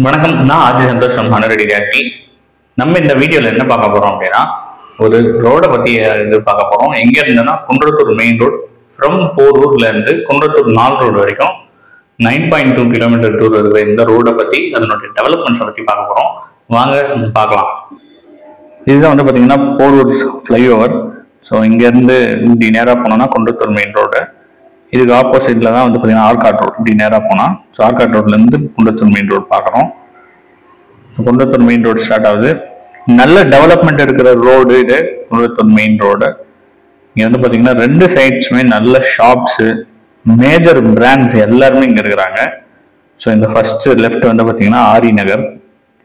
வணக்கம். நான் ஆதி சந்தோஷ் from ஹனரடி கேட்டி. நம்ம இந்த வீடியோல என்ன பார்க்க போறோம் அப்படின்னா, ஒரு ரோட பத்தி இது பார்க்க போறோம். எங்க இருந்துன்னா குன்றத்தூர் மெயின் ரோட் ஃப்ரம் போரூர்ல இருந்து குன்றத்தூர் 4 ரோடு வரைக்கும் 9.2 கிலோமீட்டர் தூரம் இருக்கிற இந்த ரோட பத்தி அதனுடைய டெவலப்மெண்ட்ஸை பத்தி பார்க்க போறோம். வாங்க பார்க்கலாம். இதுதான் வந்து பாத்தீங்கன்னா போரூர் ஃப்ளைஓவர். ஸோ இங்க இருந்து இப்படி நேராக போனோம்னா குன்றத்தூர் மெயின் ரோடு. இதுக்கு ஆப்போசிட்ல தான் வந்து பாத்தீங்கன்னா ஆர்காட் ரோட். இப்படி நேராக போனா ஸோ ஆர்காட் ரோட்ல இருந்து குன்றத்தூர் மெயின் ரோடு பார்க்குறோம். குன்றத்தூர் மெயின் ரோடு ஸ்டார்ட் ஆகுது. நல்ல டெவலப்மெண்ட் இருக்கிற ரோடு இது குன்றத்தூர் மெயின் ரோடு. இங்க வந்து பாத்தீங்கன்னா ரெண்டு சைட்ஸுமே நல்ல ஷாப்ஸ், மேஜர் பிராண்ட்ஸ் எல்லாருமே இங்க இருக்கிறாங்க. ஸோ இந்த ஃபர்ஸ்ட் லெஃப்ட் வந்து பாத்தீங்கன்னா ஆரி நகர்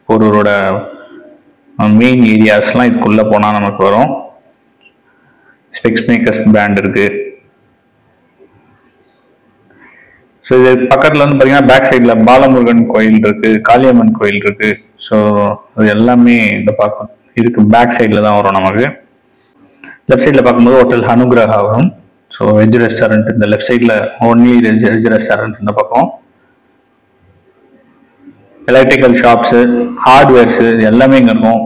போரூரோட மெயின் ஏரியாஸ்லாம் இதுக்குள்ள போனா நமக்கு வரும். ஸ்பெக்ஸ் மேக்கர்ஸ் பிராண்ட் இருக்கு. ஸோ இது பக்கத்தில் வந்து பார்த்தீங்கன்னா பேக் சைடில் பாலமுருகன் கோயில் இருக்கு, காளியம்மன் கோயில் இருக்கு. ஸோ அது எல்லாமே இந்த பார்க்கும் இதுக்கு பேக் சைடில் தான் வரும். நமக்கு லெஃப்ட் சைடில் பார்க்கும்போது ஹோட்டல் அனுகிரகா வரும். ஸோ வெஜ் ரெஸ்டாரண்ட் இந்த லெஃப்ட் சைடில் ஒன்லி வெஜ் ரெஸ்டாரண்ட் இந்த பக்கம். எலக்ட்ரிக்கல் ஷாப்ஸு, ஹார்ட்வேர்ஸு எல்லாமே இங்கே இருக்கும்.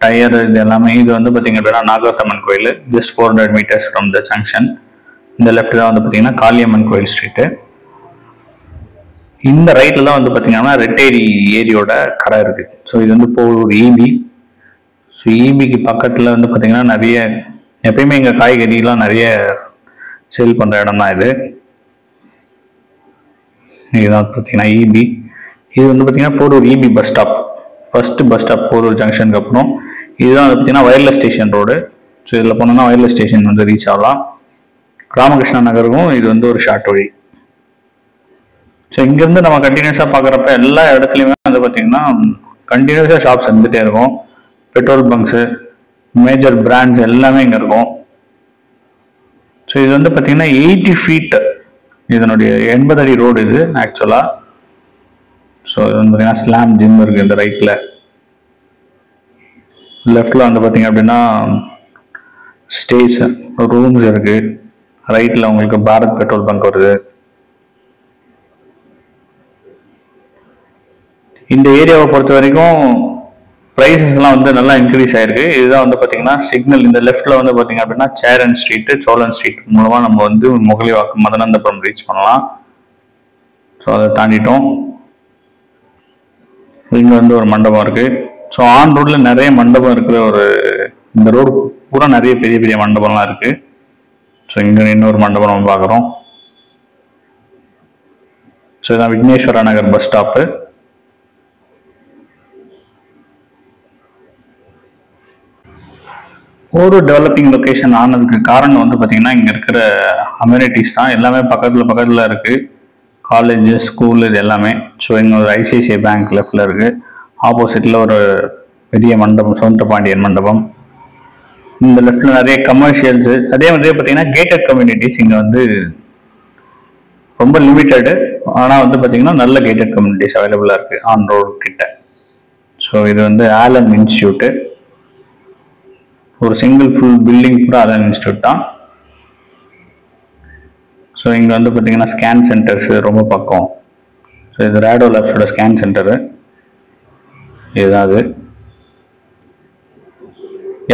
டயர் இது எல்லாமே. இது வந்து பார்த்தீங்க அப்படின்னா நாகத்தம்மன் கோயில், just 400 metres from the junction. இந்த லெஃப்ட் தான் வந்து பார்த்தீங்கன்னா காளியம்மன் கோயில் ஸ்ட்ரீட்டு. இந்த ரைட்ல தான் வந்து பாத்தீங்கன்னா ரெட்டேரி ஏரியோட கடை இருக்கு. ஸோ இது வந்து போரூர் ஈபி. ஸோ ஈபிக்கு பக்கத்துல வந்து பாத்தீங்கன்னா நிறைய எப்பயுமே இங்க காய்கறிலாம் நிறைய சேல் பண்ற இடம் தான் இது. இதுதான் பாத்தீங்கன்னா ஈபி. இது வந்து பாத்தீங்கன்னா Porur EB bus stop, first bus stop Porur ஜங்ஷனுக்கு அப்புறம். இதுதான் வந்து பாத்தீங்கன்னா வயர்லெஸ் ஸ்டேஷன் ரோடு. ஸோ இதுல போனோம்னா வயர்லெஸ் ஸ்டேஷன் வந்து ரீச் ஆகலாம். ராமகிருஷ்ணா நகருக்கும் இது வந்து ஒரு ஷார்ட் வழி. ஸோ இங்கேருந்து நம்ம கண்டினியூஸாக பார்க்குறப்ப எல்லா இடத்துலையுமே வந்து பார்த்தீங்கன்னா கண்டினியூஸாக ஷாப்ஸ் இருந்துகிட்டே இருக்கும். பெட்ரோல் பங்க்ஸு, மேஜர் பிராண்ட்ஸ் எல்லாமே இங்கே இருக்கும். ஸோ இது வந்து பார்த்தீங்கன்னா 80 ஃபீட் இதனுடைய 80 அடி ரோடு இது ஆக்சுவலாக. ஸோ இது வந்து பார்த்தீங்கன்னா ஸ்லாம் ஜிம் இருக்குது இந்த ரைட்டில். லெஃப்டில் வந்து பார்த்தீங்க அப்படின்னா ஸ்டேஸ் ரூம்ஸ் இருக்குது. ரைட்டில் உங்களுக்கு பாரத் பெட்ரோல் பங்க் வருது. இந்த ஏரியாவை பொறுத்த வரைக்கும் ப்ரைஸஸ் எல்லாம் வந்து நல்லா இன்க்ரீஸ் ஆயிருக்கு. இதுதான் வந்து பார்த்தீங்கன்னா சிக்னல். இந்த லெஃப்ட்ல வந்து பார்த்தீங்க அப்படின்னா சேரன் ஸ்ட்ரீட், சோழன் ஸ்ட்ரீட் மூலமா நம்ம வந்து முகலிவாக்கம், மதனந்தபுரம் ரீச் பண்ணலாம். ஸோ அதை தாண்டிட்டோம். இங்க வந்து ஒரு மண்டபம் இருக்கு. ஸோ ஆன் ரோட்ல நிறைய மண்டபம் இருக்கிற ஒரு இந்த ரோடு பூரா நிறைய பெரிய பெரிய மண்டபம்லாம் இருக்கு. ஸோ இங்க இன்னொரு மண்டபம் நம்ம பார்க்குறோம். ஸோ இதான் விக்னேஸ்வரா நகர் பஸ் ஸ்டாப்பு. ஒரு டெவலப்பிங் லொக்கேஷன் ஆனதுக்கு காரணம் வந்து பார்த்தீங்கன்னா இங்கே இருக்கிற அம்யூனிட்டிஸ் தான். எல்லாமே பக்கத்தில் இருக்கு. காலேஜ், ஸ்கூல் இது எல்லாமே. ஸோ இங்கே ஒரு ஐசிஐசிஐ பேங்க் லெஃப்டில் இருக்கு. ஆப்போசிட்டில் ஒரு பெரிய மண்டபம், சவுந்தர பாண்டியன் மண்டபம். இந்த லெஃப்டில் நிறைய கமர்ஷியல்ஸு. அதே மாதிரி பார்த்தீங்கன்னா கேட்டட் கம்யூனிட்டிஸ் இங்கே வந்து ரொம்ப லிமிட்டடு. ஆனால் வந்து பார்த்தீங்கன்னா நல்ல கேட்டட் கம்யூனிட்டிஸ் அவைலபிளாக இருக்குது ஆன் ரோடு கிட்ட. ஸோ இது வந்து ஆலன் இன்ஸ்டியூட்டு. ஒரு சிங்கிள் ஃபுல் பில்டிங் கூட ஆலன் இன்ஸ்டியூட் தான். ஸோ இங்கே வந்து பார்த்தீங்கன்னா ஸ்கேன் சென்டர்ஸ் ரொம்ப பக்கம். ஸோ இது ரேடோ லேப்ஸோட ஸ்கேன் சென்டரு. இதுதான் அது.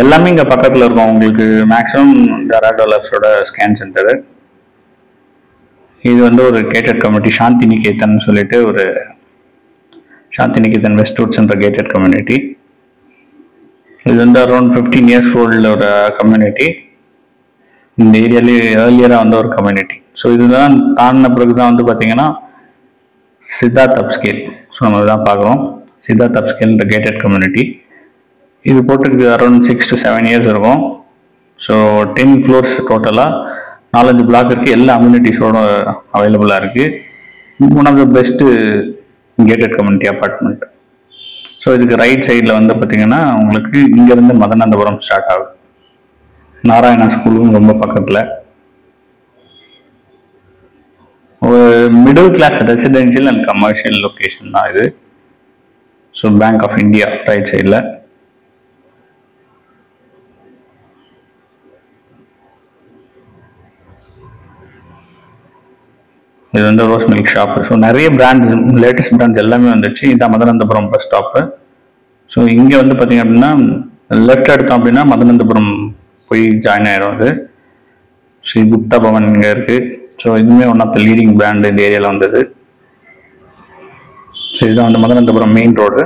எல்லாமே இங்கே பக்கத்தில் இருக்கும் உங்களுக்கு. மேக்ஸிமம் இந்த ரேடோ லேப்ஸோட ஸ்கேன் சென்டரு. இது வந்து ஒரு கேட்டட் கம்யூனிட்டி, சாந்தி நிகேதன் சொல்லிட்டு ஒரு சாந்தி நிகேதன் வெஸ்ட்வுட்ஸ் என்ற கேட்டட் கம்யூனிட்டி. இது வந்து அரௌண்ட் 15 இயர்ஸ் ஓல்டு ஒரு கம்யூனிட்டி. இந்த ஏரியாலே ஏர்லியராக வந்த ஒரு கம்யூனிட்டி. ஸோ இதுதான் தாண்டின பிறகு தான் வந்து பார்த்தீங்கன்னா சித்தார்த் அப்ஸ்கேல். ஸோ நம்ம தான் பார்க்குறோம். சித்தார்த் அப்ஸ்கேல்ன்ற கேட்டட் கம்யூனிட்டி. இது போட்டுக்கு அரௌண்ட் 6 to 7 இயர்ஸ் இருக்கும். ஸோ 10 ஃப்ளோர்ஸ் டோட்டலாக 4-5 பிளாக் இருக்குது. எல்லா அம்யூனிட்டிஸோட அவைலபிளாக இருக்குது. One of the best gated community apartment. So இதுக்கு ரைட் சைடில் வந்து பார்த்தீங்கன்னா உங்களுக்கு இங்கேருந்து மதனந்தபுரம் ஸ்டார்ட் ஆகுது. நாராயணா ஸ்கூலும் ரொம்ப பக்கத்தில். ஒரு middle class residential and commercial location தான் இது. So Bank of India right சைடில். இது வந்து ரோஸ் மில்க் ஷாப்பு. ஸோ நிறைய பிராண்ட்ஸ், லேட்டஸ்ட் பிராண்ட்ஸ் எல்லாமே வந்துடுச்சு. இதான் மதுராந்தபுரம் பஸ் ஸ்டாப்பு. ஸோ இங்கே வந்து பார்த்தீங்க அப்படின்னா லெஃப்ட் எடுத்தோம் அப்படின்னா மதுராந்தபுரம் போய் ஜாயின் ஆயிடும். அது ஸ்ரீ குப்தா பவன் இங்கே இருக்குது. ஸோ இதுவுமே one of the leading brand இந்த ஏரியாவில் வந்தது. ஸோ இதுதான் வந்து மதுராந்தபுரம் மெயின் ரோடு.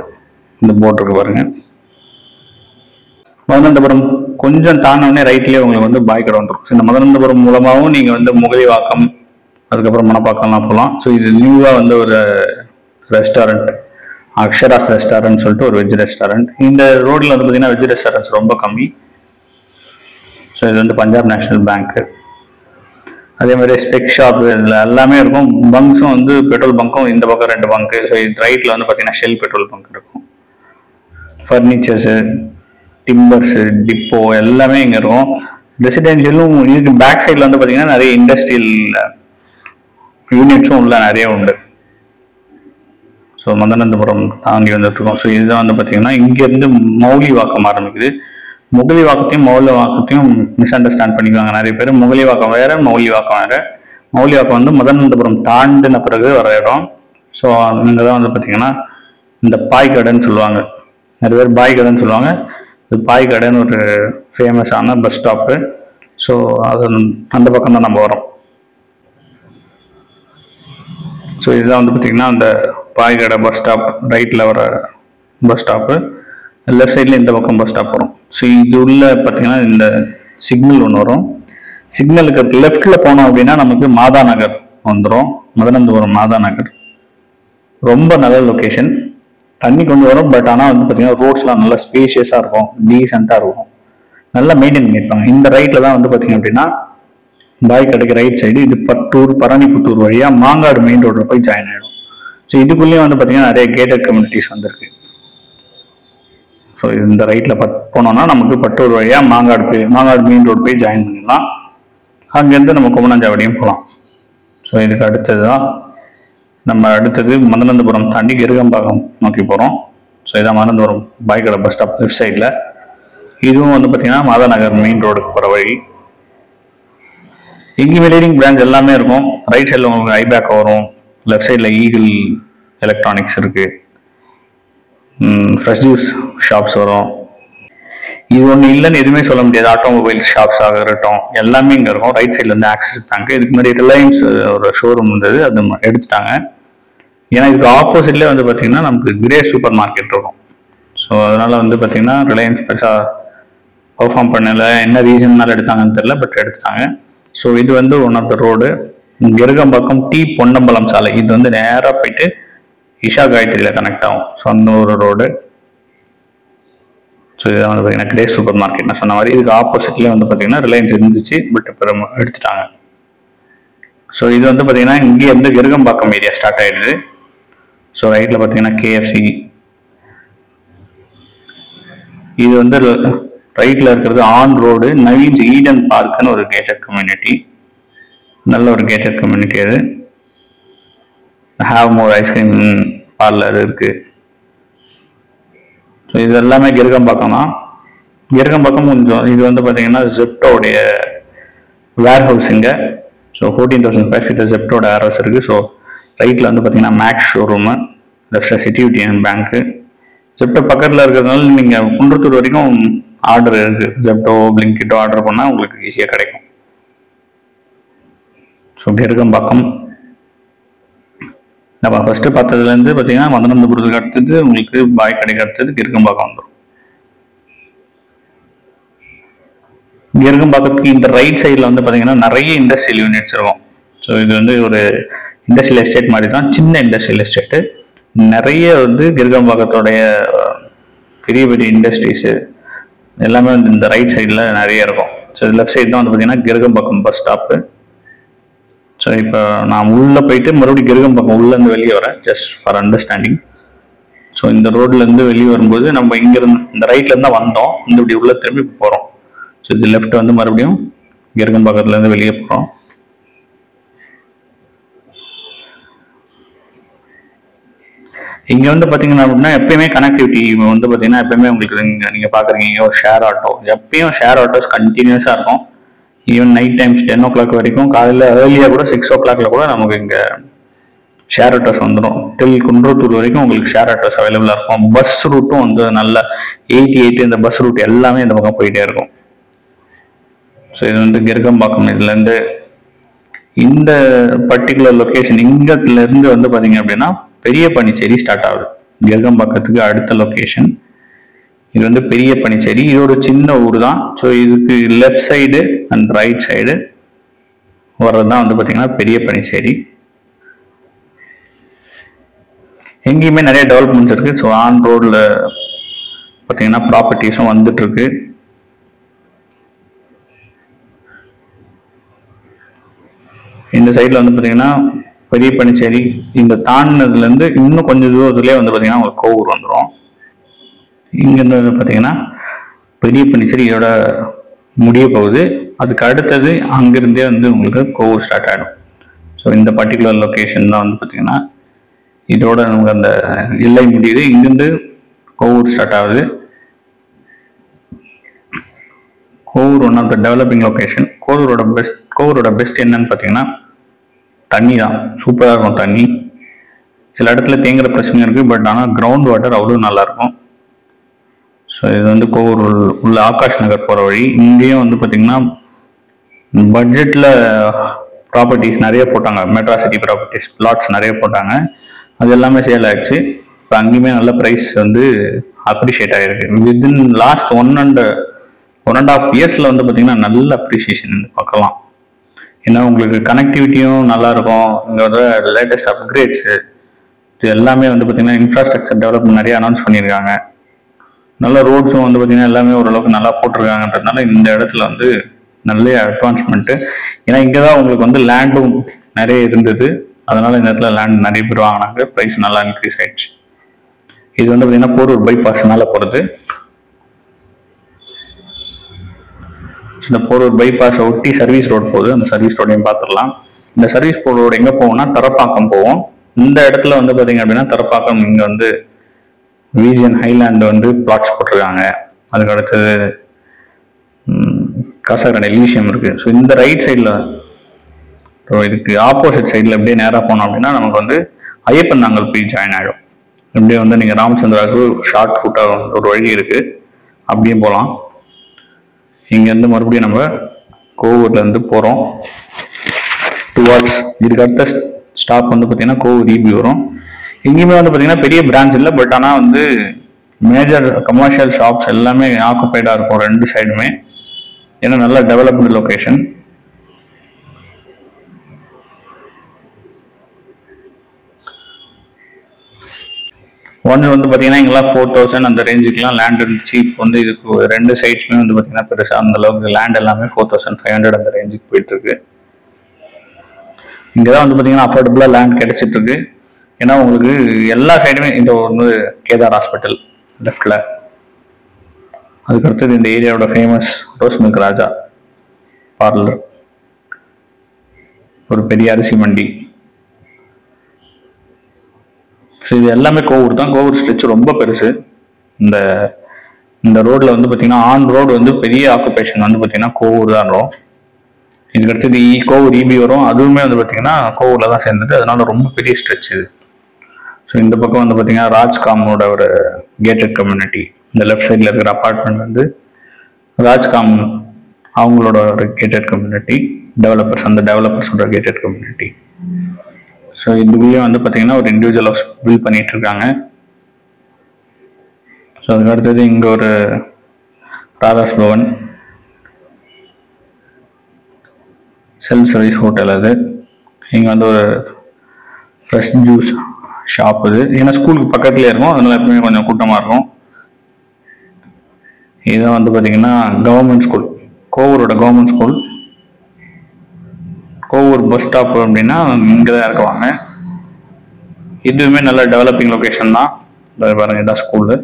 இந்த போர்டு இருக்கு பாருங்க. மதுராந்தபுரம் கொஞ்சம் தாண்டவுடனே ரைட்லேயே உங்களுக்கு வந்து பாய் கடை வந்துடும். ஸோ இந்த மதுராந்தபுரம் மூலமாகவும் நீங்கள் வந்து முகலிவாக்கம், அதுக்கப்புறம் மணப்பாக்கம்லாம் போகலாம். ஸோ இது நியூவாக வந்து ஒரு ரெஸ்டாரண்ட், அக்ஷராஸ் ரெஸ்டாரண்ட் சொல்லிட்டு ஒரு வெஜ் ரெஸ்டாரண்ட். இந்த ரோட்டில் வந்து பார்த்தீங்கன்னா வெஜ் ரெஸ்டாரண்ட்ஸ் ரொம்ப கம்மி. ஸோ இது வந்து பஞ்சாப் நேஷனல் பேங்க்கு. அதே மாதிரி ஸ்பெக் ஷாப் இதில் எல்லாமே இருக்கும். பங்க்ஸும் வந்து பெட்ரோல் பங்க்கும் இந்த பக்கம் 2 பங்க்கு. ஸோ இது ரைட்டில் வந்து பார்த்தீங்கன்னா ஷெல் பெட்ரோல் பங்க் இருக்கும். ஃபர்னிச்சர்ஸு, டிம்பர்ஸு, டிப்போ எல்லாமே இங்கே இருக்கும். ரெசிடென்ஷியலும் இதுக்கு பேக் சைடில் வந்து பார்த்தீங்கன்னா நிறைய இண்டஸ்ட்ரியல் யூனிட்ஸும் உள்ள நிறைய உண்டு. ஸோ மதுராந்தபுரம் தாண்டி வந்துட்டுருக்கோம். ஸோ இதுதான் வந்து பார்த்தீங்கன்னா இங்கேருந்து மௌலிவாக்கம் ஆரம்பிக்குது. முகலிவாக்கத்தையும் மௌலிவாக்கத்தையும் மிஸ் அண்டர்ஸ்டாண்ட் பண்ணிக்குவாங்க நிறைய பேர். முகலிவாக்கம் வேறு, மௌலிவாக்கம் வேறு. மௌலிவாக்கம் வந்து மதுராந்தபுரம் தாண்டின பிறகு வர இடம். ஸோ இங்கே தான் வந்து பார்த்தீங்கன்னா இந்த பாய் கடைன்னு சொல்லுவாங்க. நிறைய பேர் பாய் கடைன்னு சொல்லுவாங்க. இது பாய் கடைன்னு ஒரு ஃபேமஸான பஸ் ஸ்டாப்பு. ஸோ அது அந்த பக்கம் தான் நம்ம வரோம். ஸோ இதுதான் வந்து பார்த்தீங்கன்னா அந்த பாய் கடை பஸ் ஸ்டாப். ரைட்டில் வர பஸ் ஸ்டாப்பு, லெஃப்ட் சைடில் இந்த பக்கம் பஸ் ஸ்டாப் வரும். ஸோ இது உள்ள பார்த்தீங்கன்னா இந்த சிக்னல் ஒன்று வரும். சிக்னலுக்கு லெஃப்டில் போனோம் அப்படின்னா நமக்கு மாதா நகர் வந்துடும். மதுராந்தபுரம் மாதா நகர் ரொம்ப நல்ல லொக்கேஷன். தண்ணி கொண்டு வரும். பட் ஆனால் வந்து பார்த்தீங்கன்னா ரோட்ஸ்லாம் நல்லா ஸ்பேஷியஸாக இருக்கும், டீசெண்டாக இருக்கும், நல்லா மெயின்டைன் பண்ணியிருப்பாங்க. இந்த ரைட்டில் தான் வந்து பார்த்தீங்க அப்படின்னா பாய் கடைக்கு ரைட் சைடு இது பட்டூர், பரணிப்புத்தூர் வழியாக மாங்காடு மெயின் ரோட்டில் போய் ஜாயின் ஆகிடும். ஸோ இதுக்குள்ளேயும் வந்து பார்த்தீங்கன்னா நிறைய கேட்டட் கம்யூனிட்டிஸ் வந்திருக்கு. ஸோ இந்த ரைட்டில் போனோம்னா நமக்கு பட்டூர் வழியாக மாங்காடு மெயின் ரோடு போய் ஜாயின் பண்ணிடலாம். அங்கேருந்து நம்ம குமணஞ்சாவடியும் போகலாம். ஸோ இதுக்கு அடுத்தது தான் நம்ம மதுராந்தபுரம் தாண்டி கிருகம்பாக்கம் நோக்கி போகிறோம். ஸோ இதான் மதுராந்தபுரம் பாய் கடை பஸ் ஸ்டாப் லெஃப்ட் சைடில். இதுவும் வந்து பார்த்தீங்கன்னா மாதா நகர் மெயின் ரோடுக்கு போகிற வழி. எங்கேயுமே லீடிங் பிரான்ச் எல்லாமே இருக்கும். ரைட் சைடில் உங்களுக்கு ஐபேக் வரும். லெஃப்ட் சைடில் ஈகிள் எலக்ட்ரானிக்ஸ் இருக்குது. ஃப்ரெஷ் ஜூஸ் ஷாப்ஸ் வரும். இது ஒன்று இல்லைன்னு எதுவுமே சொல்ல முடியாது. ஆட்டோமொபைல் ஷாப்ஸ் ஆகட்டும் எல்லாமே இங்கே இருக்கும். ரைட் சைடில் வந்து ஆக்சிஸ் பேங்க். இதுக்கு முன்னாடி ரிலையன்ஸ் ஒரு ஷோரூம் இருந்தது, அது எடுத்துட்டாங்க. ஏன்னா இதுக்கு ஆப்போசிட்லேயே வந்து பார்த்தீங்கன்னா நமக்கு கிரே சூப்பர் மார்க்கெட் இருக்கும். ஸோ அதனால வந்து பார்த்தீங்கன்னா ரிலையன்ஸ் பெருசாக பர்ஃபார்ம் பண்ணலை. என்ன ரீசன்னால எடுத்தாங்கன்னு தெரியல, பட் எடுத்துட்டாங்க. ஸோ இது வந்து one of the road. Kirugambakkam T Ponnambalam சாலை. இது வந்து நேராக போயிட்டு இஷா காயத்ரியில் கனெக்ட் ஆகும். ஸோ அந்த ஒரு ரோடு. ஸோ இதான் வந்து பார்த்தீங்கன்னா கிரே சூப்பர் மார்க்கெட். நான் சொன்ன மாதிரி இதுக்கு ஆப்போசிட்லேயே வந்து பார்த்தீங்கன்னா ரிலையன்ஸ் இருந்துச்சு, பட் இப்போ எடுத்துட்டாங்க. ஸோ இது வந்து பார்த்தீங்கன்னா இங்கே வந்து கிருகம்பாக்கம் ஏரியா ஸ்டார்ட் ஆயிடுது. ஸோ ரைட்டில் பார்த்தீங்கன்னா கேஎஃப்சி. இது வந்து ரைட்டில் இருக்கிறது ஆன் ரோடு நவீன்ஸ் ஈடன் பார்க்குன்னு ஒரு கேட்டட் கம்யூனிட்டி. நல்ல ஒரு கேட்டட் கம்யூனிட்டி அது. ஹாவ் மோர் ஐஸ்கிரீம் பார்லர் இருக்குது. ஸோ இது எல்லாமே கிருகம்பாக்கம் தான். கிருகம்பாக்கம் கொஞ்சம் இது வந்து பார்த்தீங்கன்னா ஜெப்டோடைய வேர் ஹவுஸ் இங்கே. ஸோ 14,000 ஸ்கொயர் ஃபீட் ஜெப்டோட வேர் ஹவுஸ் இருக்குது. ஸோ ரைட்டில் வந்து பார்த்தீங்கன்னா மேக்ஸ் ஷோரூமு, லெஃப்டில் சிட்டி யூனியன் பேங்க்கு. ஜெப்டோ பக்கத்தில் இருக்கிறதுனால நீங்கள் குன்றத்தூர் வரைக்கும் ஆர்டர் இருக்குது. ஜெப்டோ, பிளிங்கிட்டோ ஆர்டர் பண்ணால் உங்களுக்கு ஈஸியாக கிடைக்கும். ஸோ கிருகம்பாக்கம் நம்ம ஃபஸ்ட்டு பார்த்ததுலேருந்து பார்த்தீங்கன்னா மதுராந்தபுரத்துக்கு அடுத்தது உங்களுக்கு பாய் கடைக்கு அடுத்தது கிருகம்பாக்கம் வந்துடும். கிருகம்பாக்கத்துக்கு இந்த ரைட் சைடில் வந்து பார்த்தீங்கன்னா நிறைய இண்டஸ்ட்ரியல் யூனிட்ஸ் இருக்கும். ஸோ இது வந்து ஒரு இண்டஸ்ட்ரியல் எஸ்டேட் மாதிரி தான், சின்ன இண்டஸ்ட்ரியல் எஸ்டேட்டு. நிறைய வந்து கிருகம்பாக்கத்தோடைய பெரிய பெரிய இண்டஸ்ட்ரீஸு எல்லாமே வந்து இந்த ரைட் சைடில் நிறைய இருக்கும். ஸோ லெஃப்ட் சைடு தான் வந்து பார்த்தீங்கன்னா கிருகம்பாக்கம் பஸ் ஸ்டாப்பு. ஸோ இப்போ நான் உள்ளே போயிட்டு மறுபடியும் கிருகம்பாக்கம் உள்ளேருந்து வெளியே வரேன், ஜஸ்ட் ஃபார் அண்டர்ஸ்டாண்டிங். ஸோ இந்த ரோட்லேருந்து வெளியே வரும்போது நம்ம இங்கேருந்து இந்த ரைட்லேருந்து தான் வந்தோம், இந்த இப்படி உள்ளே திரும்பி போகிறோம். ஸோ இது லெஃப்ட் வந்து மறுபடியும் கிருகம்பாக்கத்துலேருந்து வெளியே போகிறோம். இங்கே வந்து பார்த்தீங்கன்னா அப்படின்னா எப்பயுமே கனெக்டிவிட்டி வந்து பார்த்தீங்கன்னா எப்பயுமே உங்களுக்கு நீங்கள் பார்க்குறீங்க ஒரு ஷேர் ஆட்டோ. எப்பயும் ஷேர் ஆட்டோஸ் கண்டினியூஸாக இருக்கும். ஈவன் நைட் டைம்ஸ் 10 o'clock வரைக்கும், காலையில் ஏர்லியாக கூட 6 o'clock கூட நமக்கு இங்கே ஷேர் ஆட்டோஸ் வந்துடும். டில் குன்றத்தூர் வரைக்கும் உங்களுக்கு ஷேர் ஆட்டோஸ் அவைலபிளாக இருக்கும். பஸ் ரூட்டும் வந்து நல்ல 88 இந்த பஸ் ரூட் எல்லாமே இந்த பக்கம் போயிட்டே இருக்கும். ஸோ இது வந்து கெருக்கம்பாக்கம். இதுலேருந்து இந்த பர்டிகுலர் லொக்கேஷன் இங்கத்துலேருந்து வந்து பார்த்தீங்க அப்படின்னா பெரிய பனிச்சேரி ஸ்டார்ட் ஆகுது. கெருக்கம்பாக்கத்துக்கு அடுத்த லொக்கேஷன் இது வந்து பெரிய பனிச்சேரி. இது ஒரு சின்ன ஊர் தான். ஸோ இதுக்கு left side and right side வர்றது தான் வந்து பார்த்தீங்கன்னா பெரிய பனிச்சேரி. எங்கேயுமே நிறைய டெவலப்மெண்ட்ஸ் இருக்கு. ஸோ ஆன் ரோடில் பார்த்தீங்கன்னா ப்ராப்பர்ட்டிஸும் வந்துட்டு இருக்கு. இந்த சைடில் வந்து பார்த்தீங்கன்னா பெரிய பனிச்சேரி இந்த தாண்டினதுலேருந்து இன்னும் கொஞ்சம் தூரத்துலேயே வந்து பார்த்தீங்கன்னா உங்களுக்கு கோவூர் வந்துடும். இங்கேருந்து பார்த்தீங்கன்னா பெரிய பனிச்சேரி இதோட முடிய போகுது. அதுக்கு அடுத்தது அங்கிருந்தே வந்து உங்களுக்கு கோவூர் ஸ்டார்ட் ஆகிடும். ஸோ இந்த பர்டிகுலர் லொக்கேஷன் தான் வந்து பார்த்தீங்கன்னா இதோட நமக்கு அந்த எல்லை முடியுது. இங்கிருந்து கோவூர் ஸ்டார்ட் ஆகுது. Kovur one of the developing location. கோவூரோட பெஸ்ட் என்னன்னு பார்த்தீங்கன்னா தண்ணி தான். சூப்பராக இருக்கும் தண்ணி. சில இடத்துல தேங்குற பிரச்சனை இருக்குது. பட் ஆனால் கிரவுண்ட் வாட்டர் அவ்வளோ நல்லாயிருக்கும். ஸோ இது வந்து கோவூர் உள்ள ஆகாஷ் நகர் போகிற வழி. இங்கேயும் வந்து பார்த்தீங்கன்னா பட்ஜெட்டில் ப்ராப்பர்ட்டிஸ் நிறைய போட்டாங்க. மெட்ராசிட்டி ப்ராப்பர்ட்டிஸ் பிளாட்ஸ் நிறைய போட்டாங்க. அது எல்லாமே சேல் ஆயிடுச்சு. இப்போ அங்கேயுமே நல்ல ப்ரைஸ் வந்து அப்ரிஷியேட் ஆகிருக்கு. வித்தின் லாஸ்ட் 1.5 இயர்ஸில் வந்து பார்த்தீங்கன்னா நல்ல அப்ரிஷியேஷன் பார்க்கலாம். ஏன்னா உங்களுக்கு கனெக்டிவிட்டியும் நல்லாயிருக்கும். இங்கே வந்து லேட்டஸ்ட் அப்கிரேட்ஸு இது எல்லாமே வந்து பார்த்தீங்கன்னா இன்ஃப்ராஸ்ட்ரக்சர் டெவலப்மெண்ட் நிறைய அனௌன்ஸ் பண்ணியிருக்காங்க. நல்ல ரோட்ஸும் வந்து பார்த்தீங்கன்னா எல்லாமே ஓரளவுக்கு நல்லா போட்டிருக்காங்கன்றதுனால இந்த இடத்துல வந்து நல்ல அட்வான்ஸ்மெண்ட்டு. ஏன்னா இங்கே தான் உங்களுக்கு வந்து லேண்டும் நிறைய இருந்தது. அதனால இந்த இடத்துல லேண்ட் நிறைய பேர் வாங்கினாங்க. ப்ரைஸ் நல்லா இன்க்ரீஸ் ஆயிடுச்சு. இது வந்து பார்த்தீங்கன்னா போரூர் பைபாஸ் மேலே போகிறது. இந்த போரூர் பைபாஸை ஒட்டி சர்வீஸ் ரோடு போகுது. அந்த சர்வீஸ் ரோடையும் பார்த்துடலாம். இந்த சர்வீஸ் ரோடு எங்கே போவோம்னா தரப்பாக்கம் போவோம். இந்த இடத்துல வந்து பார்த்தீங்க அப்படின்னா தரப்பாக்கம் இங்கே வந்து விஜிஎன் ஹைலாண்டு வந்து பிளாட்ஸ் போட்டிருக்காங்க. அதுக்கு அடுத்தது காசாகடை எலிஷியம் இருக்குது. ஸோ இந்த ரைட் சைடில் இதுக்கு ஆப்போசிட் சைடில் அப்படியே நேராக போனோம் அப்படின்னா நமக்கு வந்து ஐயப்பன் நாங்கள் போய் ஜாயின் ஆகிடும். இப்படியே வந்து நீங்கள் ராமச்சந்திராவுக்கு ஷார்ட் ரூட்டாக ஒரு வழி இருக்குது. அப்படியே போகலாம். இங்கேருந்து மறுபடியும் நம்ம கோவூர்லேருந்து போகிறோம் டுவார்ட்ஸ். இதுக்கு அடுத்த ஸ்டாப் வந்து பார்த்தீங்கன்னா கோவூர் இபி வரும். எங்கேயுமே வந்து பார்த்தீங்கன்னா பெரிய பிரான்ச் இல்லை. பட் ஆனால் வந்து மேஜர் கமர்ஷியல் ஷாப்ஸ் எல்லாமே ஆக்குபைடாக இருக்கும் ரெண்டு சைடுமே. ஏன்னா நல்ல டெவலப்டு லொக்கேஷன். ஒன்று வந்து பார்த்தீங்கன்னா இங்கெல்லாம் 4,000 அந்த ரேஞ்சுக்கெலாம் லேண்ட் இருந்துச்சு. இப்போ வந்து இதுக்கு ரெண்டு சைட்ஸுமே வந்து பார்த்தீங்கன்னா பெருசாக அந்த அளவுக்கு லேண்ட் எல்லாமே 4,500 அந்த ரேஞ்சுக்கு போயிட்டு இருக்கு. இங்கே தான் வந்து பார்த்தீங்கன்னா அஃபோர்டபுளாக லேண்ட் கிடைச்சிட்டு இருக்கு. ஏன்னா உங்களுக்கு எல்லா சைடுமே இந்த ஒன்று கேதார் ஹாஸ்பிட்டல் லெஃப்டில். அதுக்கடுத்தது இந்த ஏரியாவோட ஃபேமஸ் ரோஸ் மில்க் ராஜா பார்லர், ஒரு பெரிய அரிசி மண்டி. ஸோ இது எல்லாமே கோவூர் தான். கோவூர் ஸ்ட்ரெச் ரொம்ப பெருசு. இந்த ரோடில் வந்து பார்த்தீங்கன்னா ஆன் ரோடு வந்து பெரிய ஆக்குபேஷன் வந்து பார்த்தீங்கன்னா கோவூர் தான் வரும். இதுக்கடுத்தது கோவூர் இபி வரும். அதுவுமே வந்து பார்த்தீங்கன்னா கோவூரில் தான் சேர்ந்தது. அதனால ரொம்ப பெரிய ஸ்ட்ரெச் இது. ஸோ இந்த பக்கம் வந்து பார்த்தீங்கன்னா ராஜ்காமோட ஒரு கேட்டட் கம்யூனிட்டி. இந்த லெஃப்ட் சைடில் இருக்கிற அப்பார்ட்மெண்ட் வந்து ராஜ்காம் அவங்களோட ஒரு கேட்டட் கம்யூனிட்டி. டெவலப்பர்ஸ், அந்த டெவலப்பர்ஸோட கேட்டட் கம்யூனிட்டி. ஸோ இதுலேயும் வந்து பார்த்தீங்கன்னா ஒரு இண்டிவிஜுவல் ஹவுஸ் பில்ட் பண்ணிட்டு இருக்காங்க. ஸோ அதுக்கு அடுத்தது இங்கே ஒரு Radhas Bhavan self service hotel. அது இங்கே வந்து ஒரு ஃப்ரெஷ் ஜூஸ் ஷாப். இது ஏன்னா ஸ்கூலுக்கு பக்கத்துலேயே இருக்கும். அதனால எப்பவுமே கொஞ்சம் கூட்டமாக இருக்கும். இதுதான் வந்து பார்த்தீங்கன்னா கவர்மெண்ட் ஸ்கூல், கோவூரோட government school. Kovur bus stop அப்படின்னா இங்கே தான் இருக்குவாங்க. இதுவுமே நல்ல டெவலப்பிங் லொக்கேஷன் தான். பாருங்க, இதான் ஸ்கூலு.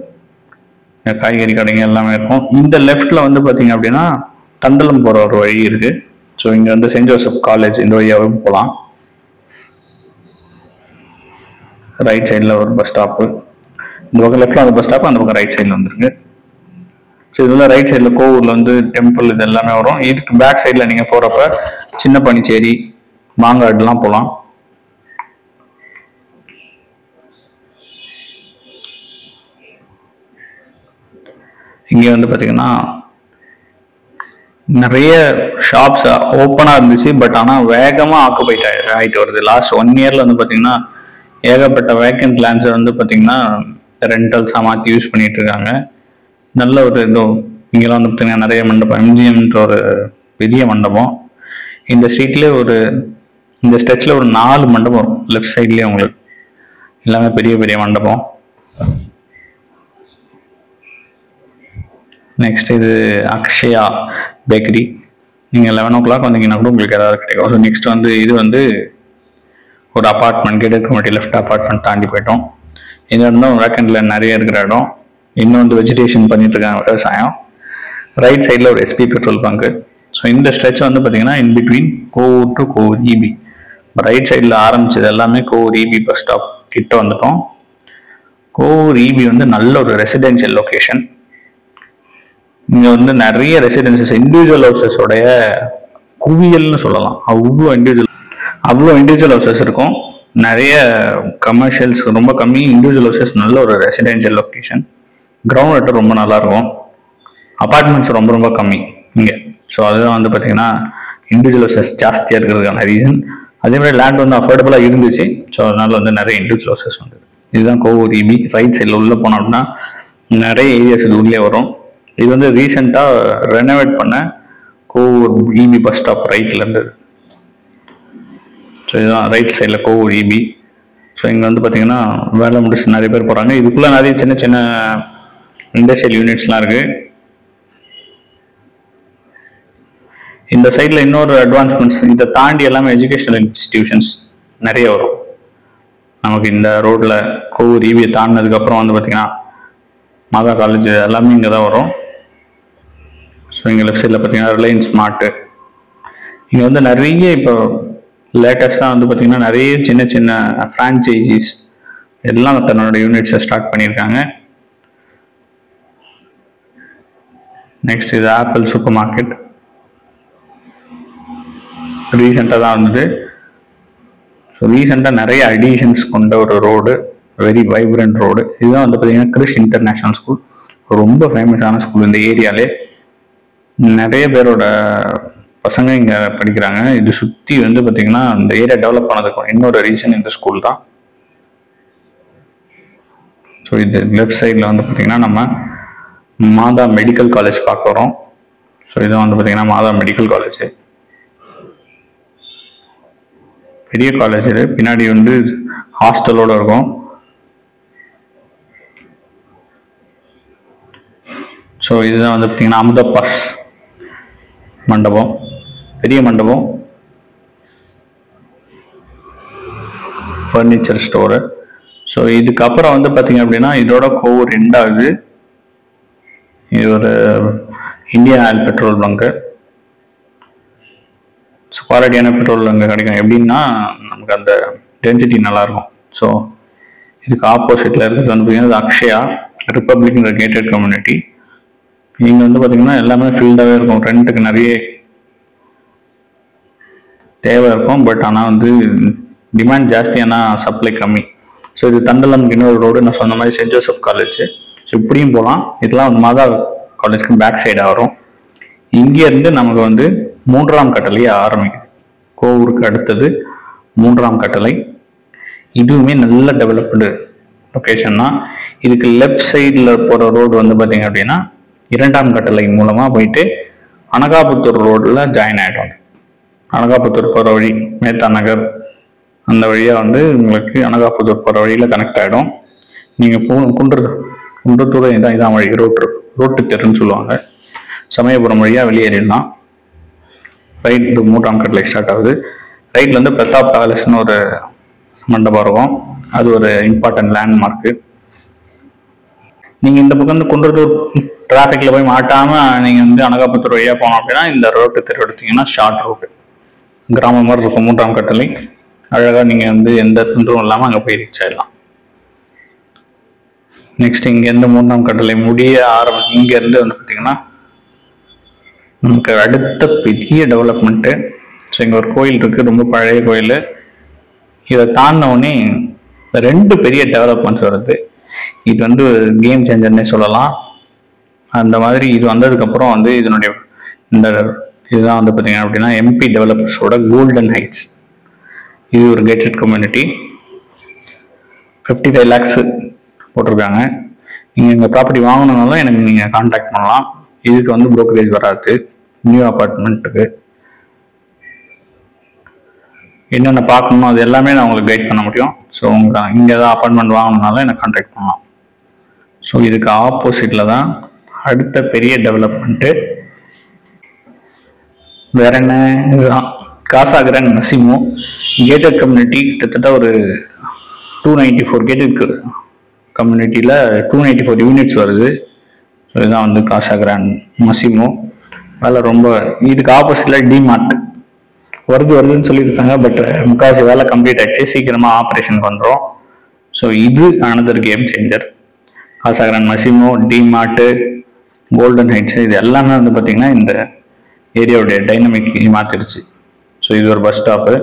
காய்கறி கடைங்க எல்லாமே இருக்கும். இந்த லெஃப்டில் வந்து பார்த்தீங்க அப்படின்னா தண்டலம் போகிற ஒரு வழி இருக்குது. ஸோ இங்கே வந்து சென்ட் ஜோசப் காலேஜ் இந்த வழியாகவும் போகலாம். ரைட் சைடில் ஒரு பஸ் ஸ்டாப்பு. இந்த பக்கம் லெஃப்டில் அந்த பஸ் ஸ்டாப், அந்த பக்கம் ரைட் சைடில் வந்துருக்கு. ஸோ இதெல்லாம் ரைட் சைடில் கோவூரில் வந்து டெம்பிள் இது எல்லாமே வரும். இதுக்கு பேக் சைடில் நீங்கள் போகிறப்ப சின்ன பனிச்சேரி, மாங்காடுலாம் போகலாம். இங்கே வந்து பார்த்தீங்கன்னா நிறைய ஷாப்ஸ் ஓப்பனாக இருந்துச்சு. பட் ஆனால் வேகமாக ஆக்குபைட் ஆகிட்டு வருது. லாஸ்ட் 1 இயரில் வந்து பார்த்தீங்கன்னா ஏகப்பட்ட வேக்கண்ட் லேண்ட்ஸை வந்து பார்த்தீங்கன்னா ரெண்டல்ஸாக மாற்றி யூஸ் பண்ணிட்டு இருக்காங்க. நல்ல ஒரு இங்கெல்லாம் வந்து பார்த்தீங்கன்னா நிறைய மண்டபம், எம்ஜிஎம்ன்ற ஒரு பெரிய மண்டபம். இந்த ஸ்ட்ரீட்லேயே இந்த ஸ்ட்ரெச்சில் ஒரு 4 மண்டபம் வரும் லெஃப்ட் சைட்லேயே உங்களுக்கு. எல்லாமே பெரிய பெரிய மண்டபம். நெக்ஸ்ட் இது அக்ஷயா பேக்கரி. நீங்கள் 11 o'clock வந்தீங்கன்னா கூட உங்களுக்கு ஏதாவது கிடைக்கும். ஸோ நெக்ஸ்ட் வந்து இது வந்து ஒரு apartment, gated community left apartment தாண்டி போயிட்டோம். இந்த இடம் தான் வேக்கண்ட்ல நிறைய இருக்கிற இடம். இன்னும் வந்து வெஜிடேஷன் பண்ணிட்டு இருக்காங்க, விவசாயம். ரைட் சைடில் ஒரு எஸ்பி பெட்ரோல் பங்கு. ஸோ இந்த ஸ்ட்ரெச் வந்து பார்த்தீங்கன்னா in between Kovur to Kovur EB. Right சைடில் ஆரம்பிச்சது எல்லாமே கோவூர் இபி பஸ் ஸ்டாப் கிட்ட வந்துட்டோம். கோவூர் இபி வந்து நல்ல ஒரு ரெசிடென்ஷியல் லொக்கேஷன். இங்கே வந்து நிறைய ரெசிடென்சஸ், இண்டிவிஜுவல் ஹவுசஸோடைய குவியல்னு சொல்லலாம். அவ்வளோ இண்டிவிஜுவல் ஹவுசஸ் இருக்கும். நிறைய கமர்ஷியல்ஸ் ரொம்ப கம்மி, இண்டிவிஜுவல் ஹவுசஸ் நல்ல ஒரு ரெசிடென்ஷியல் லொக்கேஷன். கிரவுண்ட் ரெண்ட் ரொம்ப நல்லா இருக்கும். அப்பார்ட்மெண்ட்ஸ் ரொம்ப ரொம்ப கம்மி இங்கே. ஸோ அதுதான் வந்து பார்த்தீங்கன்னா இண்டிவிஜுவல் ஹவுசஸ் ஜாஸ்தியாக இருக்கிறதுக்கான ரீசன். அதே மாதிரி லேண்ட் வந்து அஃபோர்டபுளாக இருந்துச்சு. ஸோ அதனால வந்து நிறைய இண்டிவிஜுவல் ஹவுசஸ் வந்தது. இதுதான் கோவூர் இபி. ரைட் சைடில் உள்ளே போனோம் அப்படின்னா நிறைய ஏரியாஸ் இது உள்ளே வரும். இது வந்து ரீசெண்டாக ரெனோவேட் பண்ண கோவூர் இபி பஸ் ஸ்டாப் ரைட்டில் இருந்தது. ஸோ இதுதான் ரைட் சைடில் கோவூர் இபி. ஸோ இங்கே வந்து பார்த்தீங்கன்னா வேலை முடிச்சு நிறைய பேர் போகிறாங்க. இதுக்குள்ளே நிறைய சின்ன சின்ன இண்டஸ்ட்ரியல் யூனிட்ஸ்லாம் இருக்குது. இந்த சைடில் இன்னொரு அட்வான்ஸ்மெண்ட்ஸ், இதை தாண்டி எல்லாமே எஜுகேஷனல் இன்ஸ்டிடியூஷன்ஸ் நிறைய வரும் நமக்கு இந்த ரோட்டில். கோவூர் இபியை தாண்டினதுக்கப்புறம் வந்து பார்த்தீங்கன்னா மாதா காலேஜ் எல்லாமே இங்கே தான் வரும். ஸோ இங்கே லெஃப்ட் சைடில் பார்த்தீங்கன்னா ரிலையன்ஸ் ஸ்மார்ட்டு. இங்கே வந்து நிறைய இப்போ லேட்டஸ்டாக வந்து பார்த்தீங்கன்னா நிறைய சின்ன சின்ன ஃப்ரான்ச்சைசிஸ் எல்லாம் தன்னோட யூனிட்ஸை ஸ்டார்ட் பண்ணியிருக்காங்க. நெக்ஸ்ட் இது ஆப்பிள் சூப்பர் மார்க்கெட். ரீசெண்டாக தான் வந்தது. ஸோ ரீசெண்டாக நிறைய அடிஷன்ஸ் கொண்ட ஒரு ரோடு, வெரி வைப்ரண்ட் ரோடு. இதுதான் வந்து பார்த்தீங்கன்னா கிறிஷ் இன்டர்நேஷ்னல் ஸ்கூல். ரொம்ப ஃபேமஸான ஸ்கூல் இந்த ஏரியாலே. நிறைய பேரோட பசங்க இங்கே படிக்கிறாங்க. இது சுற்றி வந்து பார்த்தீங்கன்னா இந்த ஏரியா டெவலப் ஆனதுக்கு இன்னொரு ரீசன் இந்த ஸ்கூல் தான். ஸோ இது லெஃப்ட் சைடில் வந்து பார்த்தீங்கன்னா நம்ம மாதா மெடிக்கல் காலேஜ் பார்க்க வரோம். ஸோ இது வந்து பார்த்தீங்கன்னா மாதா மெடிக்கல் காலேஜ், பெரிய காலேஜ். இது பின்னாடி வந்து ஹாஸ்டலோட இருக்கும். ஸோ இதுதான் வந்து பார்த்தீங்கன்னா அமுதப்பாஸ் மண்டபம், பெரிய மண்டபம், ஃபர்னிச்சர் ஸ்டோரு. ஸோ இதுக்கப்புறம் வந்து பார்த்தீங்க அப்படின்னா இதோட கோவூர் ரெண்டாவது. இது ஒரு Indian oil petrol bunk. So குவாலிட்டியான பெட்ரோல் அங்கே கிடைக்கும். எப்படின்னா நமக்கு அந்த டென்சிட்டி நல்லாயிருக்கும். ஸோ இதுக்கு ஆப்போசிட்டில் இருக்கிறது வந்து பார்த்தீங்கன்னா அக்ஷயா ரிப்பப்ளிக்ன்ற கேட்டட் கம்யூனிட்டி. இங்கே வந்து பார்த்தீங்கன்னா எல்லாமே ஃபீல்டாகவே இருக்கும். ரெண்ட்டுக்கு நிறைய தேவை இருக்கும். பட் ஆனால் வந்து டிமாண்ட் ஜாஸ்தி, ஆனால் சப்ளை கம்மி. ஸோ இது தண்டலம்க்கு இன்னொரு ரோடு. நான் சொன்ன மாதிரி சென்ட் ஜோசப் காலேஜ். ஸோ இப்படியும் போகலாம். இதெல்லாம் வந்து மாதா காலேஜ்க்கு பேக் சைடாக வரும். இங்கேருந்து நமக்கு வந்து 3ஆம் கட்டளையே ஆரம்பிக்குது. கோவூருக்கு அடுத்தது 3ஆம் கட்டளை. இதுவுமே நல்ல டெவலப்டு லொக்கேஷன் தான். இதுக்கு லெஃப்ட் சைடில் போகிற ரோடு வந்து பார்த்தீங்க அப்படின்னா 2ஆம் கட்டளை மூலமாக போயிட்டு அனகாபுத்தூர் ரோடில் ஜாயின் ஆகிடும். அனகாபுத்தூர் போகிற வழி, மேத்தா நகர் அந்த வழியாக வந்து உங்களுக்கு அனகாபுத்தூர் போகிற வழியில் கனெக்ட் ஆகிடும். நீங்கள் குன்றத்தூர் இதான் வழி, ரோட்டு தெருன்னு சொல்லுவாங்க. சமயபுரம் வழியாக வெளியேறிடலாம். ரைட் 3ஆம் கட்டளை ஸ்டார்ட் ஆகுது. ரைட்டில் வந்து பிரதாப் பேலஸ்ன்னு ஒரு மண்டபம் இருக்கும். அது ஒரு இம்பார்ட்டன்ட் லேண்ட்மார்க்கு. நீங்கள் இந்த பக்கம் வந்து குன்றத்தூர் டிராஃபிக்கில் போய் மாட்டாமல் நீங்கள் வந்து அனகாபுத்தூர் வழியாக போனோம் அப்படின்னா இந்த ரோட்டு தெரு எடுத்தீங்கன்னா ஷார்ட் ரோட்டு, கிராமம் மாதிரி இருக்கும். 3ஆம் கட்டளை அழகாக நீங்கள் வந்து எந்த தொந்தரவும் இல்லாமல் அங்கே போய் ரீச் ஆகிடலாம். நெக்ஸ்ட் இங்கேருந்து 3ஆம் கட்டளை முடிய இங்கேருந்து வந்து பார்த்திங்கன்னா நமக்கு அடுத்த பெரிய டெவலப்மெண்ட்டு. ஸோ இங்கே ஒரு கோயில் இருக்குது, ரொம்ப பழைய கோயில். இதை தாண்டினவுடனே 2 பெரிய டெவலப்மெண்ட்ஸ் வருது. இது வந்து கேம் சேஞ்சர்னே சொல்லலாம். அந்த மாதிரி இது வந்ததுக்கப்புறம் வந்து இதனுடைய இதுதான் வந்து பார்த்தீங்க அப்படின்னா எம்பி டெவலப்பர்ஸோட கோல்டன் ஹைட்ஸ். இது ஒரு கேட்டட் கம்யூனிட்டி. 55 lakhs போட்டிருக்காங்க. நீங்கள் எங்கள் ப்ராப்பர்ட்டி வாங்கணுன்னாலும் எனக்கு நீங்கள் கான்டாக்ட் பண்ணலாம். இதுக்கு வந்து ப்ரோக்கரேஜ் வராது. நியூ அப்பார்ட்மெண்ட்டுக்கு என்னென்ன பார்க்கணும் அது எல்லாமே நான் உங்களுக்கு கைட் பண்ண முடியும். ஸோ உங்களுக்கு இங்கே ஏதாவது அப்பார்ட்மெண்ட் வாங்கணுன்னாலும் எனக்கு கான்டாக்ட் பண்ணலாம். ஸோ இதுக்கு ஆப்போசிட்டில் தான் அடுத்த பெரிய டெவலப்மெண்ட்டு. வேற என்ன, இதுதான் காசா கிராண்ட் மசிமோ கேட்டட் கம்யூனிட்டி. கிட்டத்தட்ட ஒரு 294 கேட்டட் கம்யூனிட்டியில் 294 யூனிட்ஸ் வருது. ஸோ இதுதான் வந்து காசா கிராண்ட் மசிமோ. வேலை ரொம்ப இதுக்கு ஆப்போசிட்டில் டிமார்ட் வருதுன்னு சொல்லியிருக்காங்க. பட் முக்காசி வேலை கம்ப்ளீட் ஆச்சு, சீக்கிரமாக ஆப்ரேஷன் பண்ணுறோம். ஸோ இது அனதர் கேம் சேஞ்சர். காசா கிராண்ட் மசிமோ, டிமார்ட்டு, கோல்டன் ஹைட்ஸ் இது எல்லாமே வந்து பார்த்திங்கன்னா இந்த ஏரியாவுடைய டைனமிக் மாற்றிடுச்சு. ஸோ இது ஒரு பஸ் ஸ்டாப்பு.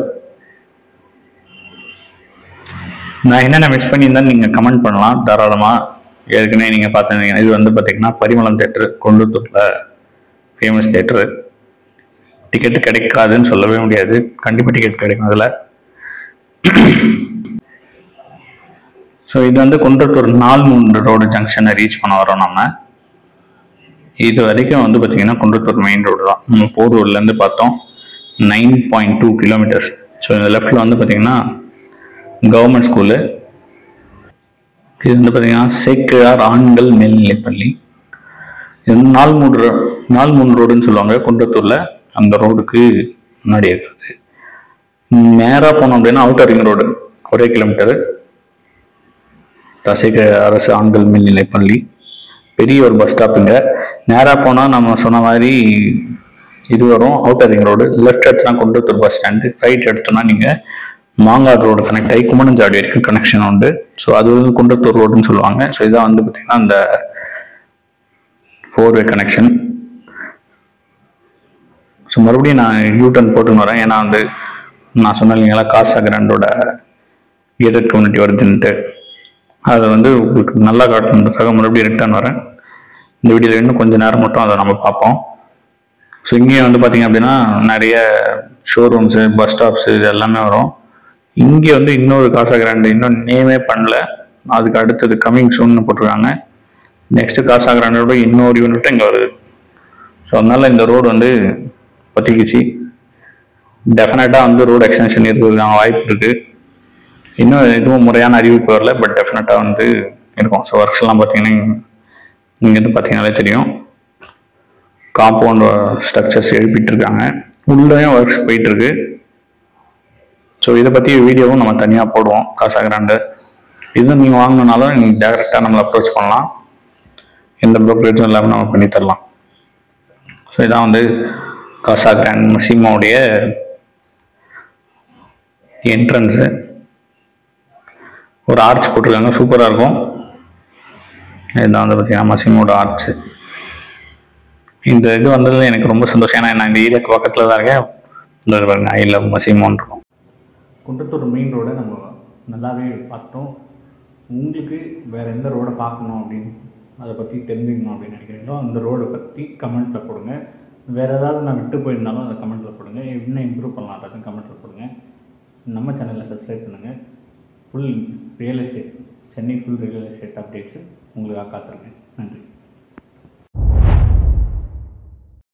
நான் என்னென்ன மிஸ் பண்ணியிருந்தேன் நீங்கள் கமெண்ட் பண்ணலாம் தாராளமாக. ஏற்கனவே நீங்கள் பார்த்துருந்தீங்க. இது வந்து பார்த்திங்கன்னா பரிமளம் தேட்டரு, கொண்டத்தூரில் ஃபேமஸ் தேட்டரு. டிக்கெட்டு கிடைக்காதுன்னு சொல்லவே முடியாது, கண்டிப்பாக டிக்கெட் கிடைக்கும் அதில். ஸோ இது வந்து குன்றத்தூர் 4 ரோடு ஜங்ஷனை ரீச் பண்ண வரோம் நம்ம. இது வரைக்கும் வந்து பார்த்தீங்கன்னா குன்றத்தூர் மெயின் ரோடு தான். நம்ம போரூர்லேருந்து பார்த்தோம் 9.2 kilometers. ஸோ இந்த லெஃப்டில் வந்து பார்த்தீங்கன்னா கவர்மெண்ட் ஸ்கூலு. இது வந்து பார்த்தீங்கன்னா சேக்கிழார் ஆண்கள் மேல்நிலைப்பள்ளி. இது வந்து 4 ரோடுன்னு சொல்லுவாங்க குன்றத்தூரில். அந்த ரோடுக்கு முன்னாடி இருக்குது. நேராக போனோம் அப்படின்னா outer ring road 1 kilometer. Sekkizhar அரசு ஆண்கள் மேல்நிலைப்பள்ளி பெரிய ஒரு பஸ் ஸ்டாப்புங்க. நேராக போனால் நம்ம சொன்ன மாதிரி இது வரும் அவுட்டர் ரிங் ரோடு. லெஃப்ட் எடுத்தோன்னா குன்றத்தூர் பஸ் ஸ்டாண்டு, ரைட் எடுத்தோன்னா நீங்கள் மாங்காடு ரோடு கனெக்ட் ஆகி கும்மனஞ்சாடி வரைக்கும் கனெக்ஷன் உண்டு. ஸோ அது வந்து குன்றத்தூர் ரோடுன்னு சொல்லுவாங்க. ஸோ இதான் வந்து பார்த்திங்கன்னா அந்த 4-way கனெக்ஷன். ஸோ மறுபடியும் நான் யூடர்ன் போட்டுன்னு வரேன். ஏன்னா வந்து நான் சொன்னேன் இல்லைங்களா காசா கிராண்டோட கேட்டட் கம்யூனிட்டி வருதுன்ட்டு, அதை வந்து உங்களுக்கு நல்லா காட்டணுன்றதுக்காக மறுபடியும் ரிட்டர்ன் வரேன். இந்த வீடியோவில் இன்னும் கொஞ்சம் நேரம் மட்டும் அதை நம்ம பார்ப்போம். ஸோ இங்கேயும் வந்து பார்த்திங்க அப்படின்னா நிறைய ஷோரூம்ஸு, பஸ் ஸ்டாப்ஸு இது எல்லாமே வரும். இங்கே வந்து இன்னொரு காசா கிராண்டு இன்னும் நேமே பண்ணல, அதுக்கு அடுத்தது கம்மிங் சூன்னு போட்டிருக்காங்க. நெக்ஸ்ட்டு காசா கிராண்டோட இன்னொரு யூனிட்டும் இங்கே வருது. ஸோ அதனால் இந்த ரோடு வந்து பற்றிக்கிச்சு. டெஃபினட்டாக வந்து ரோடு எக்ஸ்டென்ஷன் இருக்கிறதுக்கான வாய்ப்பு இருக்குது. இன்னும் எதுவும் முறையான அறிவிப்பு வரல, பட் டெஃபினட்டாக வந்து இருக்கும். ஸோ ஒர்க்ஸ்லாம் பார்த்தீங்கன்னா இங்கேருந்து பார்த்தீங்கன்னாலே தெரியும். காம்பவுண்ட் ஸ்ட்ரக்சர்ஸ் எழுப்பிட்டு இருக்காங்க, உள்ளேயும் ஒர்க்ஸ் போயிட்டுருக்கு. ஸோ இதை பற்றி வீடியோவும் நம்ம தனியாக போடுவோம். காசா கிராண்டு இது நீங்கள் வாங்கினாலும் நீங்கள் டேரெக்டாக நம்மளை அப்ரோச் பண்ணலாம். எந்த ப்ரோக்கரேஜும் இல்லாமல் நம்ம பண்ணி தரலாம். ஸோ இதான் வந்து காசா கிராண்ட் மசிமோடைய என்ட்ரன்ஸு. ஒரு ஆர்ச் போட்டிருக்காங்க, சூப்பராக இருக்கும். இதுதான் வந்து பார்த்தீங்கன்னா மசிமோட ஆர்ச்சு. இந்த இது வந்ததில் எனக்கு ரொம்ப சந்தோஷம். ஏன்னா நான் இந்த ஏரியாவுக்கு பக்கத்தில் தான் இருக்கேன். இந்த பாருங்க, ஐ லவ் மசிமோன்னு இருக்கும். குன்றத்தூர் மெயின் ரோடை நம்ம நல்லாவே பார்த்தோம். உங்களுக்கு வேறு எந்த ரோடை பார்க்கணும் அப்படின்னு அதை பற்றி தெரிஞ்சுக்கணும் அப்படின்னு நினைக்கிறீங்களோ அந்த ரோடை பற்றி கமெண்ட்டில் போடுங்க. வேறு ஏதாவது நான் விட்டு போயிருந்தாலும் அதை கமெண்ட்டில் போடுங்க. என்ன இம்ப்ரூவ் பண்ணலாம் அதையும் கமெண்ட்டில் போடுங்க. நம்ம சேனலில் சப்ஸ்கிரைப் பண்ணுங்கள். Full real estate, Chennai full real estate updates உங்களுக்காக காத்துருக்கேன். நன்றி.